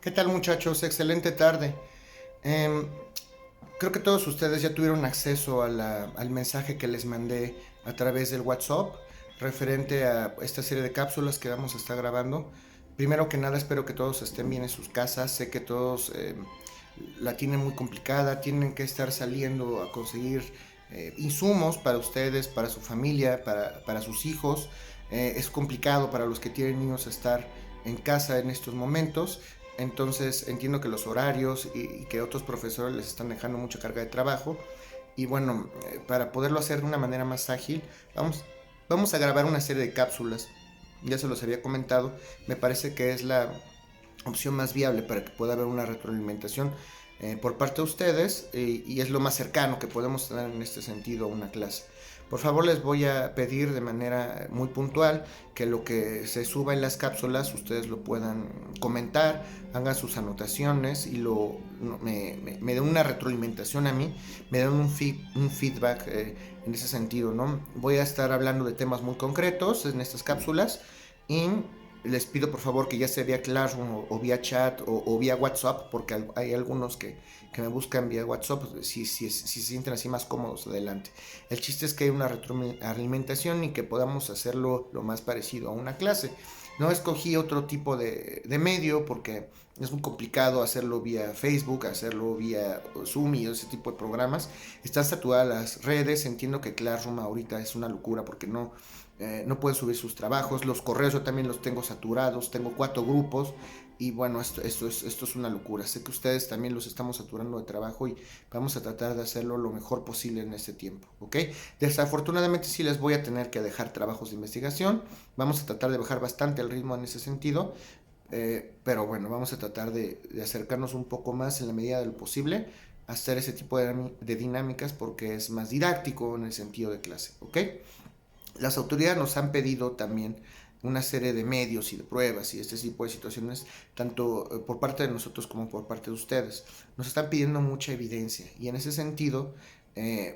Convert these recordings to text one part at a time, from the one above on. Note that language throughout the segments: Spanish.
¿Qué tal, muchachos? Excelente tarde. Em, Creo que todos ustedes ya tuvieron acceso al mensaje que les mandé a través del WhatsApp referente a esta serie de cápsulas que vamos a estar grabando. Primero que nada, espero que todos estén bien en sus casas. Sé que todos la tienen muy complicada, tienen que estar saliendo a conseguir insumos para ustedes, para su familia, para sus hijos. Es complicado para los que tienen niños estar en casa en estos momentos. Entonces entiendo que los horarios y que otros profesores les están dejando mucha carga de trabajo. Y bueno, para poderlo hacer de una manera más ágil, vamos a grabar una serie de cápsulas. Ya se los había comentado. Me parece que es la opción más viable para que pueda haber una retroalimentación por parte de ustedes y es lo más cercano que podemos tener en este sentido a una clase. Por favor, les voy a pedir de manera muy puntual que lo que se suba en las cápsulas ustedes lo puedan comentar, hagan sus anotaciones y me den una retroalimentación a mí, me den un feedback en ese sentido, ¿no? Voy a estar hablando de temas muy concretos en estas cápsulas y les pido por favor que ya sea vía Classroom o vía chat o vía WhatsApp, porque hay algunos que me buscan vía WhatsApp, si se sienten así más cómodos, adelante. El chiste es que hay una retroalimentación y que podamos hacerlo lo más parecido a una clase. No escogí otro tipo de medio porque es muy complicado hacerlo vía Facebook, hacerlo vía Zoom y ese tipo de programas. Están saturadas las redes, entiendo que Classroom ahorita es una locura porque no pueden subir sus trabajos, los correos yo también los tengo saturados, tengo 4 grupos y bueno, esto es una locura. Sé que ustedes también los estamos saturando de trabajo y vamos a tratar de hacerlo lo mejor posible en este tiempo, ¿ok? Desafortunadamente sí les voy a tener que dejar trabajos de investigación, vamos a tratar de bajar bastante el ritmo en ese sentido, pero bueno, vamos a tratar de acercarnos un poco más en la medida de lo posible a hacer ese tipo de dinámicas porque es más didáctico en el sentido de clase, ¿ok? Las autoridades nos han pedido también una serie de medios y de pruebas y este tipo de situaciones, tanto por parte de nosotros como por parte de ustedes. Nos están pidiendo mucha evidencia y en ese sentido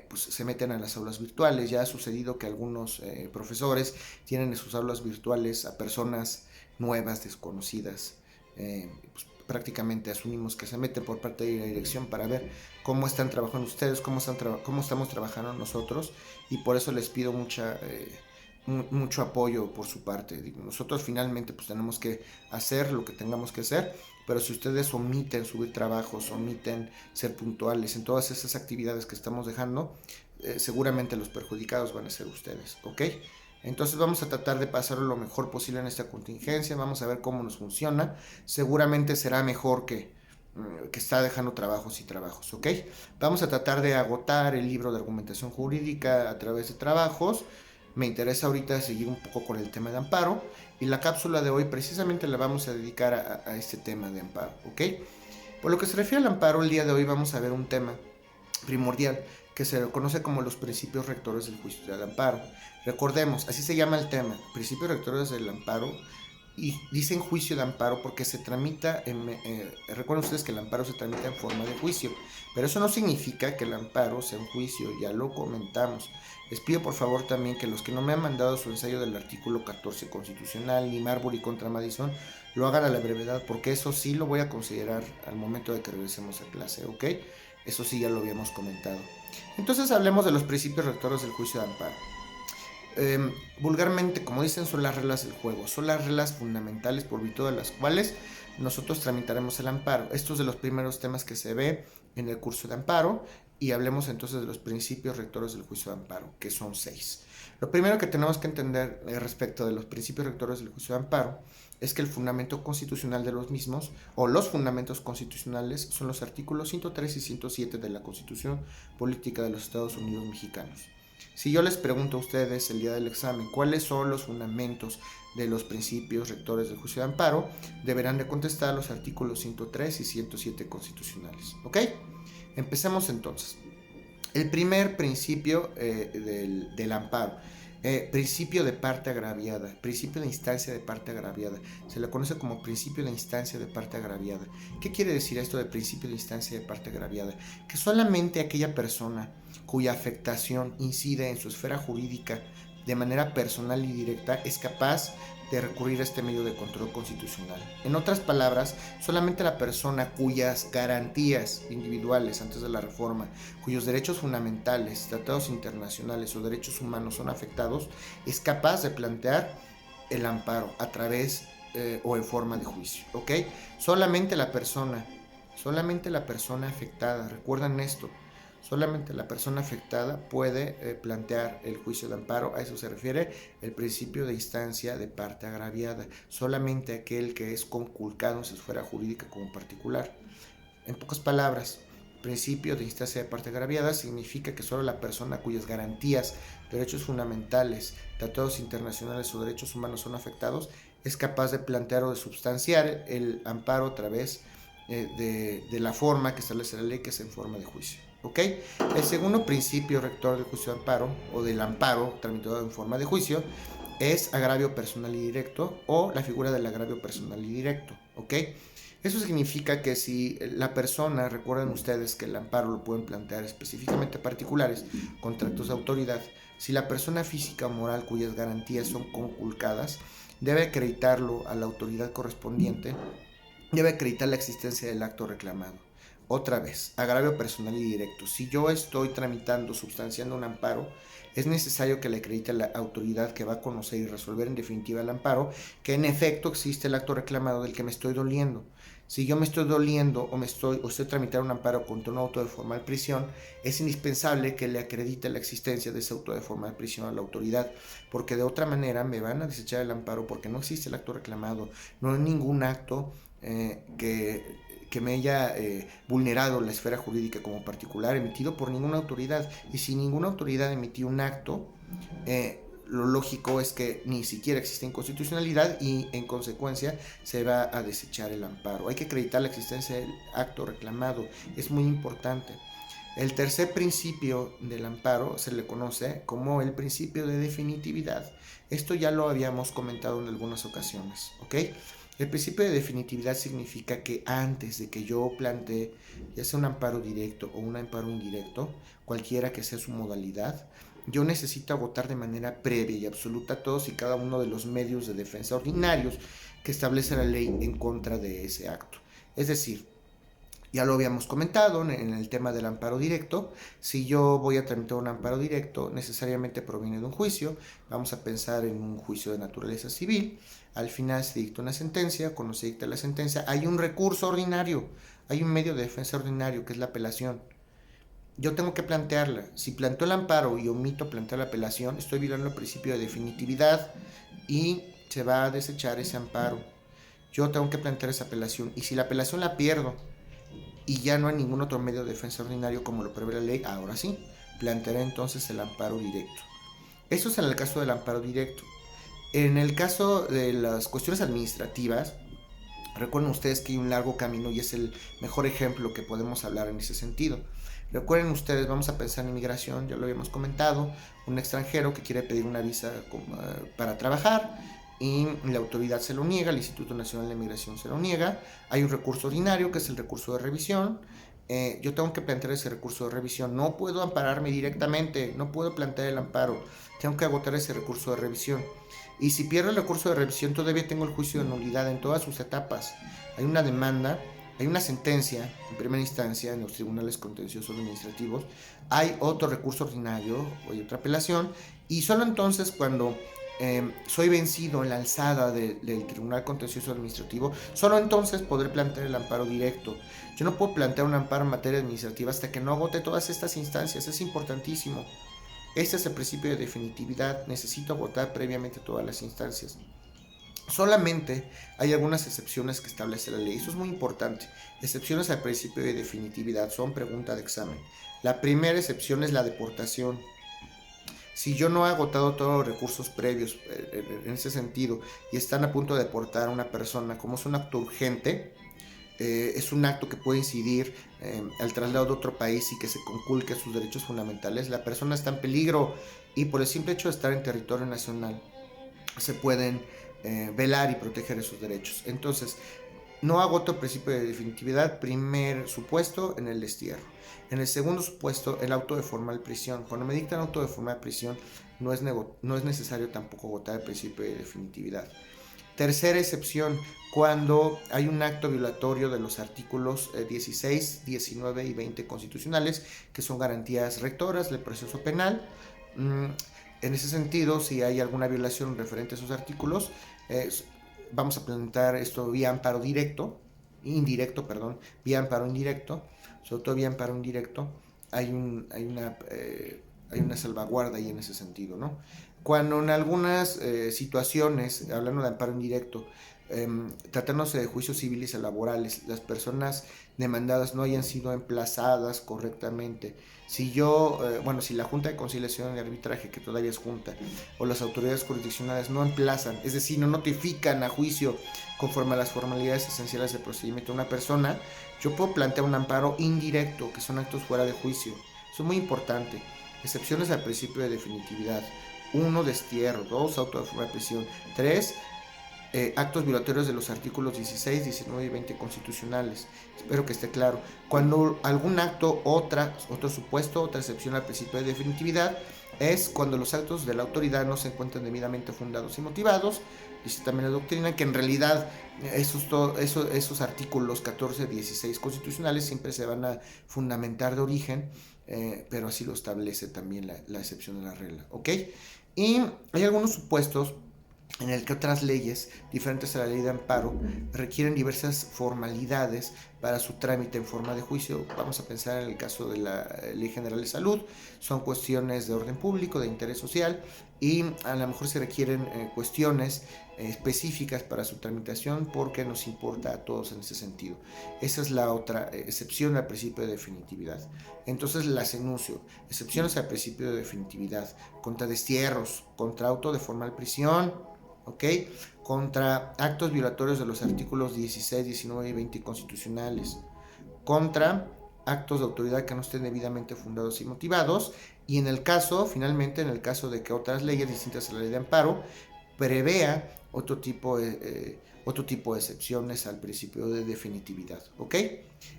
pues se meten a las aulas virtuales. Ya ha sucedido que algunos profesores tienen en sus aulas virtuales a personas nuevas, desconocidas. Pues prácticamente asumimos que se meten por parte de la dirección para ver cómo están trabajando ustedes, cómo estamos trabajando nosotros y por eso les pido mucho apoyo por su parte. Nosotros finalmente pues tenemos que hacer lo que tengamos que hacer, pero si ustedes omiten subir trabajos, omiten ser puntuales en todas esas actividades que estamos dejando, seguramente los perjudicados van a ser ustedes, ¿ok? Entonces vamos a tratar de pasarlo lo mejor posible en esta contingencia, vamos a ver cómo nos funciona, seguramente será mejor que está dejando trabajos y trabajos, ¿ok? Vamos a tratar de agotar el libro de argumentación jurídica a través de trabajos. Me interesa ahorita seguir un poco con el tema de amparo y la cápsula de hoy precisamente la vamos a dedicar a este tema de amparo, ¿ok? Por lo que se refiere al amparo, el día de hoy vamos a ver un tema primordial que se conoce como los principios rectores del juicio del amparo. Recordemos, así se llama el tema, principios rectores del amparo, y dicen juicio de amparo porque se tramita recuerden ustedes que el amparo se tramita en forma de juicio, pero eso no significa que el amparo sea un juicio, ya lo comentamos. Les pido por favor también que los que no me han mandado su ensayo del artículo 14 constitucional ni Marbury contra Madison lo hagan a la brevedad, porque eso sí lo voy a considerar al momento de que regresemos a clase, ¿ok? Eso sí ya lo habíamos comentado. Entonces hablemos de los principios rectores del juicio de amparo. Vulgarmente, como dicen, son las reglas del juego, son las reglas fundamentales por virtud de las cuales nosotros tramitaremos el amparo. Esto es de los primeros temas que se ve en el curso de amparo y hablemos entonces de los principios rectores del juicio de amparo, que son 6. Lo primero que tenemos que entender respecto de los principios rectores del juicio de amparo es que el fundamento constitucional de los mismos, o los fundamentos constitucionales, son los artículos 103 y 107 de la Constitución Política de los Estados Unidos Mexicanos. Si yo les pregunto a ustedes el día del examen cuáles son los fundamentos de los principios rectores del juicio de amparo, deberán de contestar los artículos 103 y 107 constitucionales. ¿Ok? Empecemos entonces. El primer principio del amparo. Principio de parte agraviada, principio de instancia de parte agraviada. Se le conoce como principio de instancia de parte agraviada. ¿Qué quiere decir esto de principio de instancia de parte agraviada? Que solamente aquella persona cuya afectación incide en su esfera jurídica de manera personal y directa es capaz de recurrir a este medio de control constitucional. En otras palabras, solamente la persona cuyas garantías individuales antes de la reforma, cuyos derechos fundamentales, tratados internacionales o derechos humanos son afectados, es capaz de plantear el amparo a través o en forma de juicio, ¿ok? Solamente la persona afectada, recuerdan esto, solamente la persona afectada puede plantear el juicio de amparo. A eso se refiere el principio de instancia de parte agraviada. Solamente aquel que es conculcado en su esfera jurídica como particular. En pocas palabras, principio de instancia de parte agraviada significa que solo la persona cuyas garantías, derechos fundamentales, tratados internacionales o derechos humanos son afectados es capaz de plantear o de substanciar el amparo a través de la forma que establece la ley, que es en forma de juicio. ¿Ok? El segundo principio rector del juicio de amparo o del amparo tramitado en forma de juicio es agravio personal y directo, o la figura del agravio personal y directo. ¿Ok? Eso significa que si la persona, recuerden ustedes que el amparo lo pueden plantear específicamente particulares, contra actos de autoridad, si la persona física o moral cuyas garantías son conculcadas, debe acreditarlo a la autoridad correspondiente, debe acreditar la existencia del acto reclamado. Otra vez, agravio personal y directo. Si yo estoy tramitando, substanciando un amparo, es necesario que le acredite a la autoridad que va a conocer y resolver en definitiva el amparo que en efecto existe el acto reclamado del que me estoy doliendo. Si yo me estoy doliendo o estoy tramitando un amparo contra un auto de formal prisión, es indispensable que le acredite la existencia de ese auto de formal prisión a la autoridad, porque de otra manera me van a desechar el amparo porque no existe el acto reclamado, no hay ningún acto que me haya vulnerado la esfera jurídica como particular emitido por ninguna autoridad. Y si ninguna autoridad emitió un acto, lo lógico es que ni siquiera existe inconstitucionalidad y en consecuencia se va a desechar el amparo. Hay que acreditar la existencia del acto reclamado, es muy importante. El tercer principio del amparo se le conoce como el principio de definitividad. Esto ya lo habíamos comentado en algunas ocasiones, ¿ok? El principio de definitividad significa que antes de que yo plantee ya sea un amparo directo o un amparo indirecto, cualquiera que sea su modalidad, yo necesito agotar de manera previa y absoluta todos y cada uno de los medios de defensa ordinarios que establece la ley en contra de ese acto. Es decir, ya lo habíamos comentado en el tema del amparo directo. Si yo voy a tramitar un amparo directo, necesariamente proviene de un juicio. Vamos a pensar en un juicio de naturaleza civil. Al final se dicta una sentencia. Cuando se dicta la sentencia, hay un recurso ordinario. Hay un medio de defensa ordinario, que es la apelación. Yo tengo que plantearla. Si planteo el amparo y omito plantear la apelación, estoy violando el principio de definitividad y se va a desechar ese amparo. Yo tengo que plantear esa apelación. Y si la apelación la pierdo y ya no hay ningún otro medio de defensa ordinario como lo prevé la ley, ahora sí, plantearé entonces el amparo directo. Eso es en el caso del amparo directo. En el caso de las cuestiones administrativas, recuerden ustedes que hay un largo camino y es el mejor ejemplo que podemos hablar en ese sentido. Recuerden ustedes, vamos a pensar en inmigración, ya lo habíamos comentado, un extranjero que quiere pedir una visa para trabajar y la autoridad se lo niega, el Instituto Nacional de Migración se lo niega, hay un recurso ordinario que es el recurso de revisión. Yo tengo que plantear ese recurso de revisión, no puedo ampararme directamente, no puedo plantear el amparo, tengo que agotar ese recurso de revisión. Y si pierdo el recurso de revisión, todavía tengo el juicio de nulidad en todas sus etapas. Hay una demanda, hay una sentencia en primera instancia en los tribunales contenciosos administrativos, hay otro recurso ordinario, hay otra apelación, y solo entonces cuando soy vencido en la alzada del Tribunal Contencioso Administrativo, solo entonces podré plantear el amparo directo. Yo no puedo plantear un amparo en materia administrativa hasta que no agote todas estas instancias, es importantísimo. Este es el principio de definitividad, necesito agotar previamente todas las instancias. Solamente hay algunas excepciones que establece la ley, eso es muy importante. Excepciones al principio de definitividad son pregunta de examen. La primera excepción es la deportación. Si yo no he agotado todos los recursos previos en ese sentido y están a punto de deportar a una persona, como es un acto urgente, es un acto que puede incidir al traslado de otro país y que se conculque sus derechos fundamentales, la persona está en peligro y por el simple hecho de estar en territorio nacional se pueden velar y proteger esos derechos. Entonces, no agoto el principio de definitividad, primer supuesto, en el destierro. En el segundo supuesto, el auto de formal prisión. Cuando me dictan auto de formal prisión, no es necesario tampoco agotar el principio de definitividad. Tercera excepción, cuando hay un acto violatorio de los artículos 16, 19 y 20 constitucionales, que son garantías rectoras del proceso penal. En ese sentido, si hay alguna violación referente a esos artículos, vamos a plantear esto vía amparo indirecto, vía amparo indirecto, sobre todo vía amparo indirecto, hay una salvaguarda ahí en ese sentido, ¿no? Cuando en algunas situaciones, hablando de amparo indirecto, tratándose de juicios civiles y laborales, las personas demandadas no hayan sido emplazadas correctamente, si la Junta de Conciliación y Arbitraje, que todavía es Junta, o las autoridades jurisdiccionales no emplazan, es decir, no notifican a juicio conforme a las formalidades esenciales del procedimiento de una persona, yo puedo plantear un amparo indirecto, que son actos fuera de juicio. Eso es muy importante. Excepciones al principio de definitividad. 1. Destierro. 2. Auto de forma de prisión. 3. Actos violatorios de los artículos 16, 19 y 20 constitucionales. Espero que esté claro. Cuando algún acto, otro supuesto, otra excepción al principio de definitividad, es cuando los actos de la autoridad no se encuentran debidamente fundados y motivados. Dice también la doctrina que en realidad esos artículos 14, 16 constitucionales siempre se van a fundamentar de origen, pero así lo establece también la excepción de la regla, ¿ok? Y hay algunos supuestos en el que otras leyes diferentes a la ley de amparo requieren diversas formalidades para su trámite en forma de juicio. Vamos a pensar en el caso de la Ley General de Salud, son cuestiones de orden público, de interés social, y a lo mejor se requieren cuestiones específicas para su tramitación porque nos importa a todos en ese sentido. Esa es la otra excepción al principio de definitividad. Entonces las enuncio: excepciones al principio de definitividad contra destierros, contra auto de formal prisión, ¿ok? Contra actos violatorios de los artículos 16, 19 y 20 constitucionales, contra actos de autoridad que no estén debidamente fundados y motivados, y finalmente, en el caso de que otras leyes distintas a la ley de amparo prevea otro tipo de excepciones al principio de definitividad, ¿ok?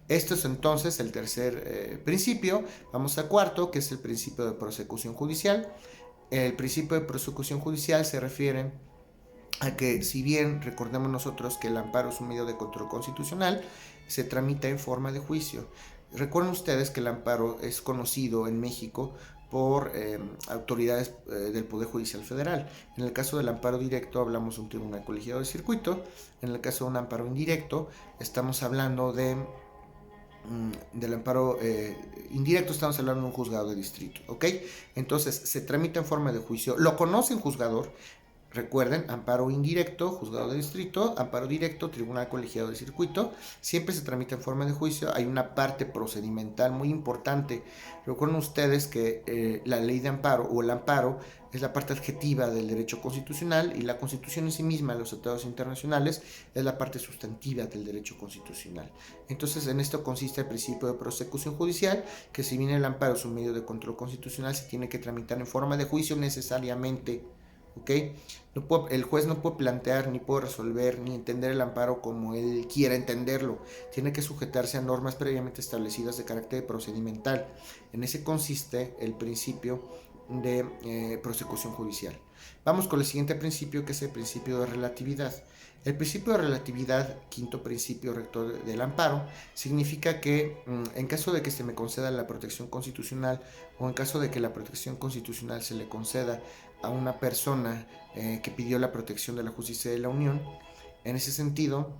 Esto es entonces el tercer principio. Vamos al cuarto, que es el principio de prosecución judicial. El principio de prosecución judicial se refiere a que, si bien recordemos nosotros que el amparo es un medio de control constitucional, se tramita en forma de juicio. Recuerden ustedes que el amparo es conocido en México por autoridades del Poder Judicial Federal. En el caso del amparo directo hablamos de un tribunal colegiado de circuito. En el caso de un amparo indirecto estamos hablando del amparo indirecto, estamos hablando de un juzgado de distrito, ¿ok? Entonces se tramita en forma de juicio, lo conoce un juzgador. Recuerden, amparo indirecto, juzgado de distrito; amparo directo, tribunal colegiado de circuito. Siempre se tramita en forma de juicio. Hay una parte procedimental muy importante. Recuerden ustedes que la ley de amparo o el amparo es la parte adjetiva del derecho constitucional, y la Constitución en sí misma, los tratados internacionales, es la parte sustantiva del derecho constitucional. Entonces, en esto consiste el principio de prosecución judicial, que si bien el amparo es un medio de control constitucional, se tiene que tramitar en forma de juicio necesariamente. ¿Ok? El juez no puede plantear, ni puede resolver, ni entender el amparo como él quiera entenderlo. Tiene que sujetarse a normas previamente establecidas de carácter procedimental. En ese consiste el principio de prosecución judicial. Vamos con el siguiente principio, que es el principio de relatividad. El principio de relatividad, quinto principio rector del amparo, significa que en caso de que se me conceda la protección constitucional, o en caso de que la protección constitucional se le conceda a una persona que pidió la protección de la justicia de la Unión, en ese sentido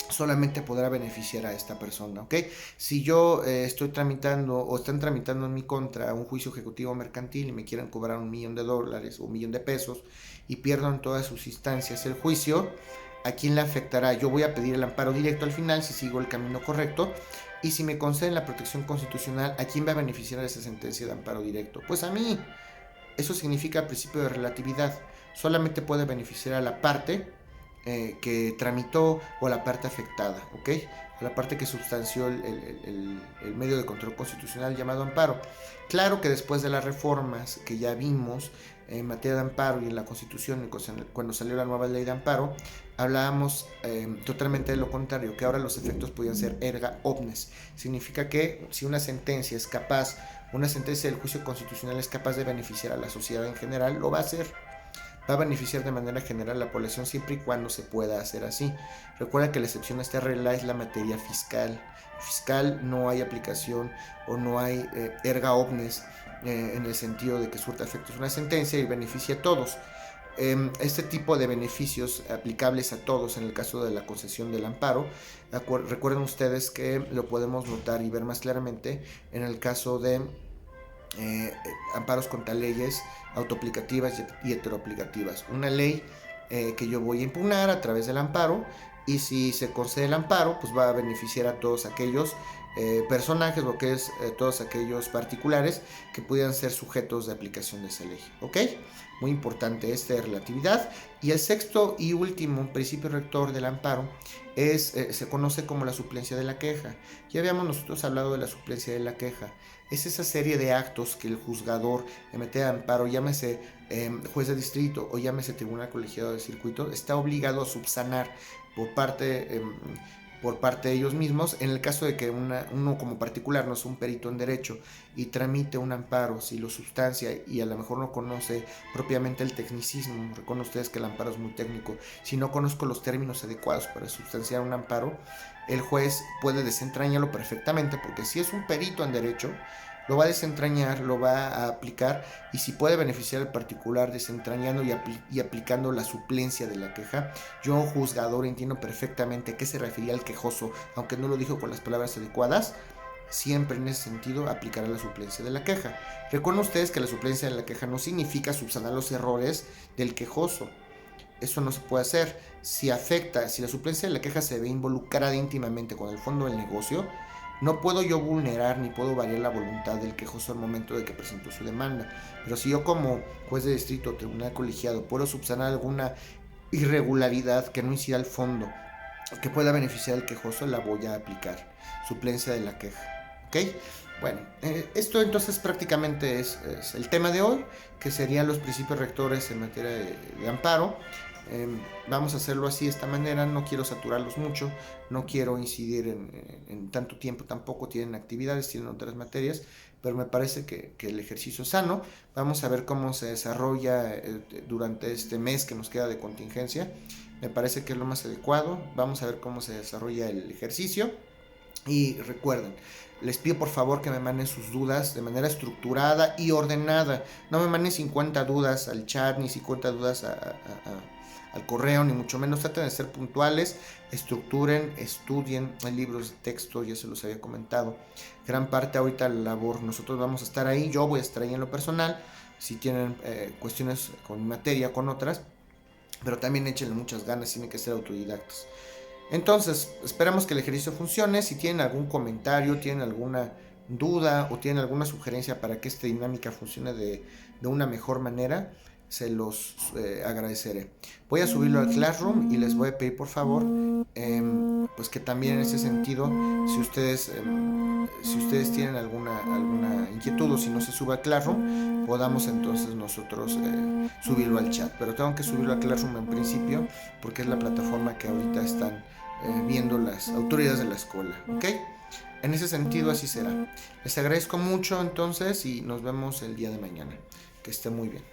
solamente podrá beneficiar a esta persona, ¿ok? Si yo estoy tramitando, o están tramitando en mi contra, un juicio ejecutivo mercantil y me quieren cobrar $1,000,000 o $1,000,000 y pierdo en todas sus instancias el juicio, ¿a quién le afectará? Yo voy a pedir el amparo directo al final si sigo el camino correcto, y si me conceden la protección constitucional, ¿a quién va a beneficiar esa sentencia de amparo directo? Pues a mí. Eso significa el principio de relatividad. Solamente puede beneficiar a la parte que tramitó, o a la parte afectada, ¿ok? A la parte que sustanció el medio de control constitucional llamado amparo. Claro que después de las reformas que ya vimos en materia de amparo y en la Constitución, cuando salió la nueva ley de amparo, hablábamos totalmente de lo contrario, que ahora los efectos podían ser erga omnes. Significa que si una sentencia del juicio constitucional es capaz de beneficiar a la sociedad en general, lo va a hacer. va a beneficiar de manera general a la población siempre y cuando se pueda hacer así. Recuerda que la excepción a esta regla es la materia fiscal. Fiscal no hay aplicación o no hay erga omnes en el sentido de que surta efectos una sentencia y beneficia a todos. Este tipo de beneficios aplicables a todos en el caso de la concesión del amparo, recuerden ustedes que lo podemos notar y ver más claramente en el caso de amparos contra leyes autoaplicativas y heteroaplicativas. Una ley que yo voy a impugnar a través del amparo, y si se concede el amparo, pues va a beneficiar a todos aquellos personajes, o que es todos aquellos particulares que pudieran ser sujetos de aplicación de esa ley. ¿Ok? Muy importante esta relatividad. Y el sexto y último principio rector del amparo se conoce como la suplencia de la queja. Ya habíamos nosotros hablado de la suplencia de la queja. Es esa serie de actos que el juzgador en materia de amparo, llámese juez de distrito o llámese tribunal colegiado de circuito, está obligado a subsanar por parte de ellos mismos, en el caso de que uno como particular no es un perito en derecho y tramite un amparo, si lo sustancia y a lo mejor no conoce propiamente el tecnicismo. Recuerden ustedes que el amparo es muy técnico. Si no conozco los términos adecuados para sustanciar un amparo, el juez puede desentrañarlo perfectamente, porque si es un perito en derecho, lo va a desentrañar, lo va a aplicar, y si puede beneficiar al particular desentrañando y aplicando la suplencia de la queja, yo, juzgador, entiendo perfectamente a qué se refería el quejoso, aunque no lo dijo con las palabras adecuadas. Siempre en ese sentido aplicará la suplencia de la queja. Recuerden ustedes que la suplencia de la queja no significa subsanar los errores del quejoso. Eso no se puede hacer. Si la suplencia de la queja se ve involucrada íntimamente con el fondo del negocio, no puedo yo vulnerar ni puedo variar la voluntad del quejoso al momento de que presentó su demanda. Pero si yo, como juez de distrito o tribunal colegiado, puedo subsanar alguna irregularidad que no incida al fondo, que pueda beneficiar al quejoso, la voy a aplicar. Suplencia de la queja. ¿Ok? Bueno, esto entonces prácticamente es el tema de hoy, que serían los principios rectores en materia de amparo. Vamos a hacerlo así, de esta manera. No quiero saturarlos mucho, no quiero incidir en tanto tiempo. Tampoco tienen actividades, tienen otras materias, pero me parece que el ejercicio es sano. Vamos a ver cómo se desarrolla durante este mes que nos queda de contingencia. Me parece que es lo más adecuado. Vamos a ver cómo se desarrolla el ejercicio. Y recuerden, les pido por favor que me manden sus dudas de manera estructurada y ordenada. No me manden 50 dudas al chat, ni 50 dudas al correo, ni mucho menos. Traten de ser puntuales, estructuren, estudien. Hay libros de texto, ya se los había comentado. Gran parte ahorita de la labor, nosotros vamos a estar ahí. Yo voy a estar ahí en lo personal. Si tienen cuestiones con materia, con otras, pero también échenle muchas ganas, tienen que ser autodidactas. Entonces, esperamos que el ejercicio funcione. Si tienen algún comentario, tienen alguna duda o tienen alguna sugerencia para que esta dinámica funcione de una mejor manera, se los agradeceré. Voy a subirlo al Classroom y les voy a pedir por favor pues que también en ese sentido, si ustedes tienen alguna inquietud, o si no se sube al Classroom, podamos entonces nosotros subirlo al chat. Pero tengo que subirlo al Classroom en principio, porque es la plataforma que ahorita están viendo las autoridades de la escuela. ¿Ok? En ese sentido así será. Les agradezco mucho entonces y nos vemos el día de mañana. Que esté muy bien.